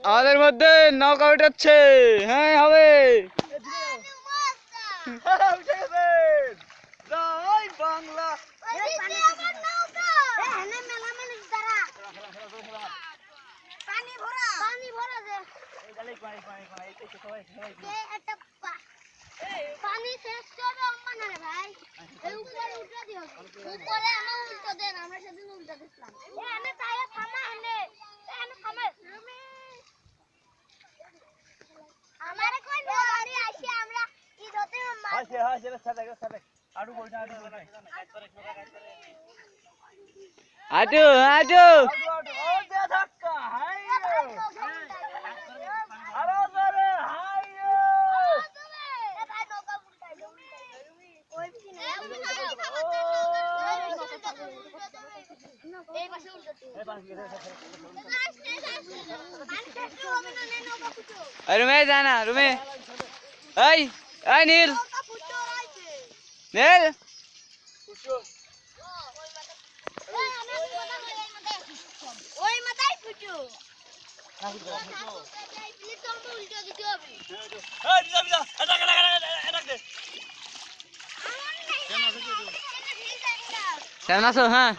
আমাদের মধ্যে নৌকা উঠাচ্ছে। হ্যাঁ হবে। বাংলা পানি শেষ করে আম্মা না রে ভাই এই উপরে উল্টা দিও উপরে আমরা উল্টা দেন আমরা সেদিন উল্টা দিছিলাম এনে তাইয়া থামা এনে থামা আমারে কই নদী আসি আমরা ই ধরতে হাসে সাথে আড়ু বলটা আটু আটু ও দে ধাক্কা হাই আরে আরে হাই এ ভাই নৌকা উল্টাই দাও ওই পিছনে এই পাশে উল্টা এই পাশে রুমে জানা রুমে এই এই নীল নীল ওই মাথায় ফুটু কেমন আছো? হ্যাঁ